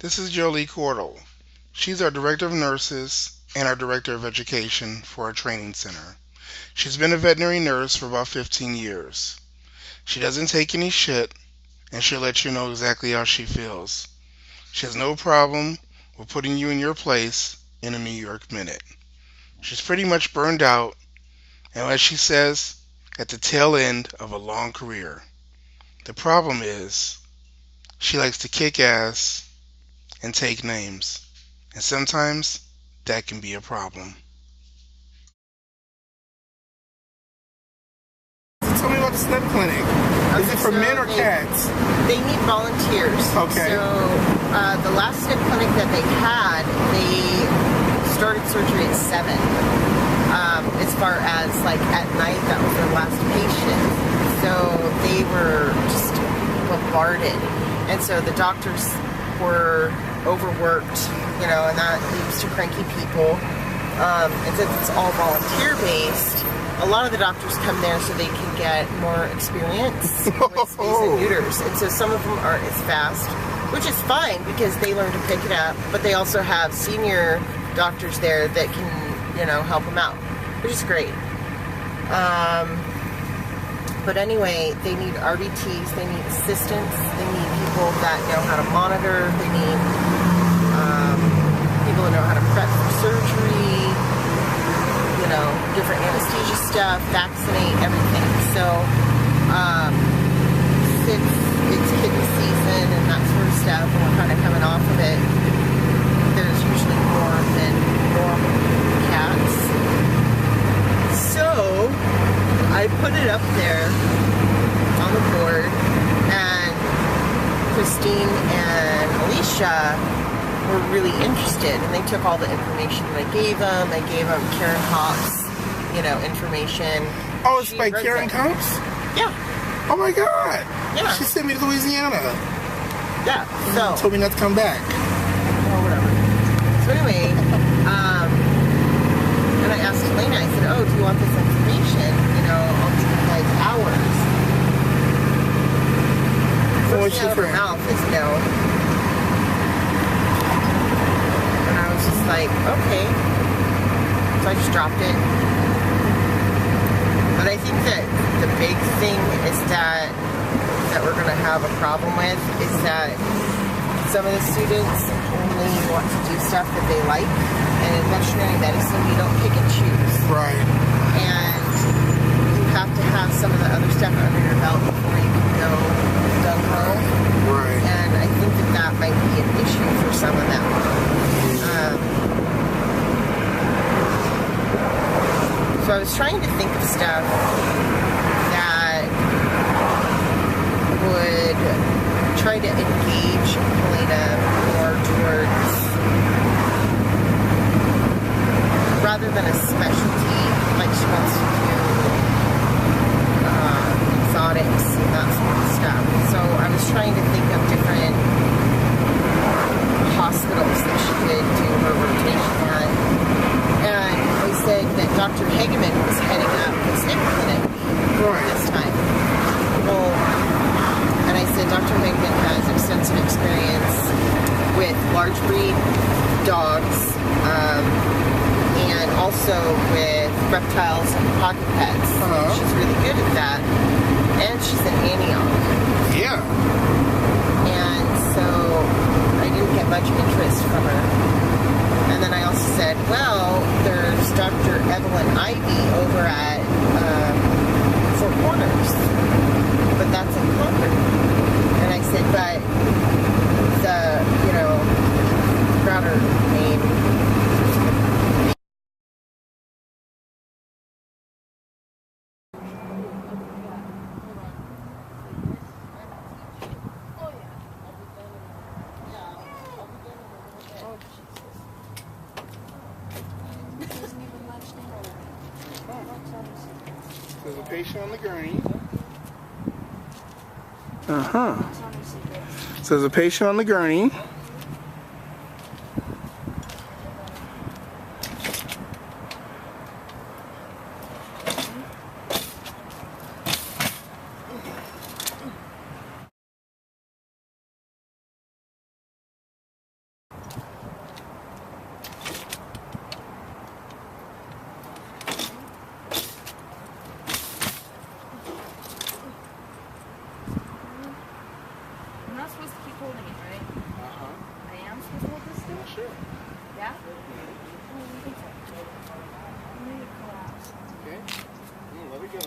This is Jolie. She's our Director of Nurses and our Director of Education for our training center. She's been a veterinary nurse for about 15 years. She doesn't take any shit, and she'll let you know exactly how she feels. She has no problem with putting you in your place in a New York minute. She's pretty much burned out, and as she says, at the tail end of a long career. The problem is, she likes to kick ass and take names, and sometimes that can be a problem. Tell me about the snip clinic. Is it for men or cats? They need volunteers. Okay. So the last snip clinic that they had, they started surgery at 7. As far as like at night, that was their last patient. So they were just bombarded. And so the doctors were overworked, and that leads to cranky people. And since it's all volunteer based, a lot of the doctors come there so they can get more experience with spays and neuters. And so some of them aren't as fast, which is fine because they learn to pick it up, but they also have senior doctors there that can, help them out, which is great. But anyway, they need RVTs, they need assistants, they need people that know how to monitor, they need people that know how to prep for surgery, different anesthesia stuff, vaccinate, everything. So, since it's kitten season and that sort of stuff, and we're kind of coming off of it, there's usually more than normal cats. So, I put it up there on the board, and Christine and Alicia were really interested, and they took all the information that I gave them. I gave them Karen Hopp's, information. Oh, it's by Karen Hopp's? Yeah. Oh my God. Yeah. She sent me to Louisiana. Yeah. So told me not to come back. Or whatever. So anyway, and I asked Elena, I said, "Oh, do you want this information? I'll give you like hours." First thing out of her mouth is no. And I was just like, okay. So I just dropped it. But I think that the big thing is that we're going to have a problem with is that some of the students only want to do stuff that they like. And in veterinary medicine, you don't pick and choose. Right. And you have to have some of the other stuff under your belt before you can go gung-ho. Right. And I think that might be an issue for some of them. So I was trying to think of stuff that would try to engage Helena more towards, rather than a specialty, like she wants to do exotics and that sort of stuff. So I was trying to think of different hospitals that she could do her rotation at. And I said that Dr. Hageman was heading up the snip clinic this time. Well, and I said Dr. Hageman has extensive experience with large breed dogs, and also with reptiles and pocket pets. She's really good at that. And she's in Antioch. Yeah. And so I didn't get much interest from her. And then I also said, well, there's Dr. Evelyn Ivy over at Four Corners, but that's in Concord. And I said, but the, Crowder name. There's a patient on the gurney. So there's a patient on the gurney. Yeah? Okay. Let it go.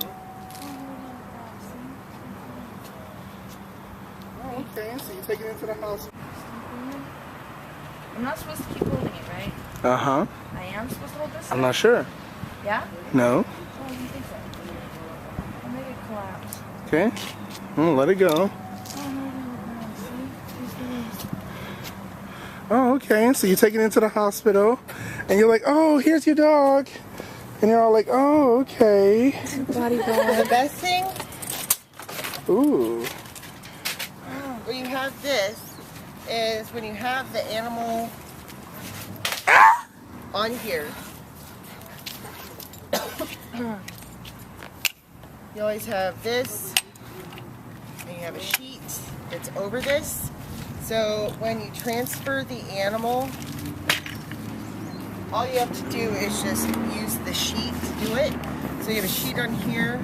Oh, okay. So you take it into the house. I'm not supposed to keep holding it, right? Uh-huh. I am supposed to hold this? I'm not sure. Yeah? No. Oh, I don't think so. I'll make it collapse. Okay. Let it go. Oh, okay. So you take it into the hospital, and you're like, oh, here's your dog. And you're all like, oh, okay. Body bag. The best thing, Ooh. when you have this, is when you have the animal on here, you always have this, and you have a sheet that's over this. So when you transfer the animal, all you have to do is just use the sheet to do it. So you have a sheet on here.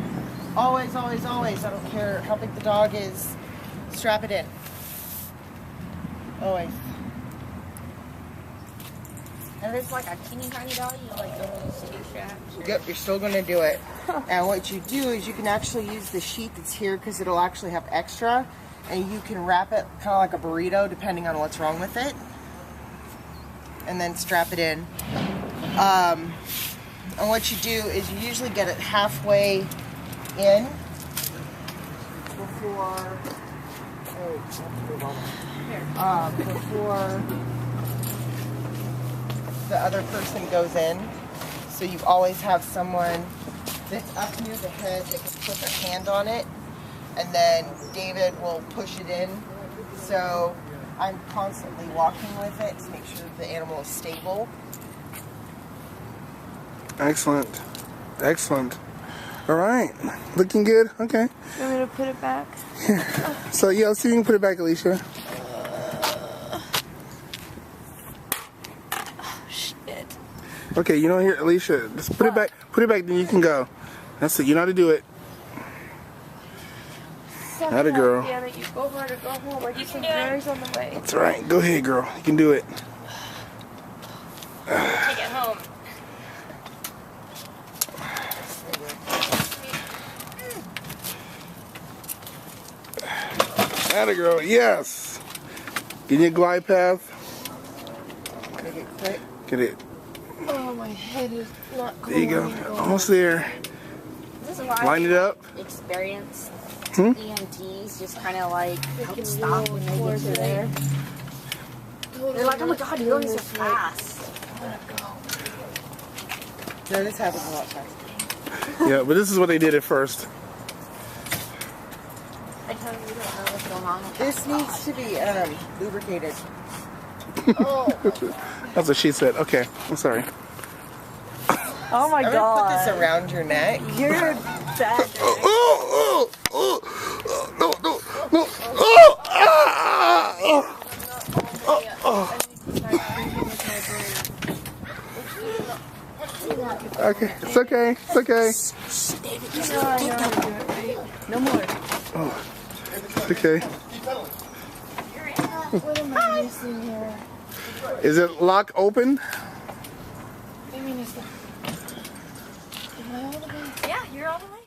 Always, always, always, I don't care how big the dog is, strap it in. Always. And if it's like a teeny tiny dog, you like don't use two straps. Yep, you're still going to do it. And what you do is you can actually use the sheet that's here because it'll actually have extra. And you can wrap it kind of like a burrito depending on what's wrong with it. And then strap it in. And what you do is you usually get it halfway in before the other person goes in. So you always have someone that's up near the head that can put their hand on it, and then David will push it in. So I'm constantly walking with it to make sure the animal is stable. Excellent. Excellent. All right. Looking good. Okay. You want me to put it back? So, yeah, let's see if you can put it back, Alicia. Oh, shit. Okay, you know here, Alicia, just put it back. Put it back, then you can go. That's it. You know how to do it. Not a girl. Yeah, that you go hard or go home. Like you can berries on the way. That's right. Go ahead, girl. You can do it. Take it home. Atta girl. Yes. Get your glide path. Make it quick. Get it. Oh, my head is not cool. There you go. Almost there. This is why Line it up. experienced EMTs just kind of like help stop when they get to there. They're like, oh my god, you're going so fast. No, this happens a lot faster. Yeah, but this is what they did at first. I tell you, we don't know what's going on with This needs to be lubricated. That's what she said. Okay, I'm sorry. Oh, my I'm gonna God. put this around your neck. You're bad. No, no, no. Oh, Okay, it's okay. It's okay. No more. Oh, okay. What am I missing here? Is it lock open? I mean, is the... Am I all the way? Yeah, you're all the way.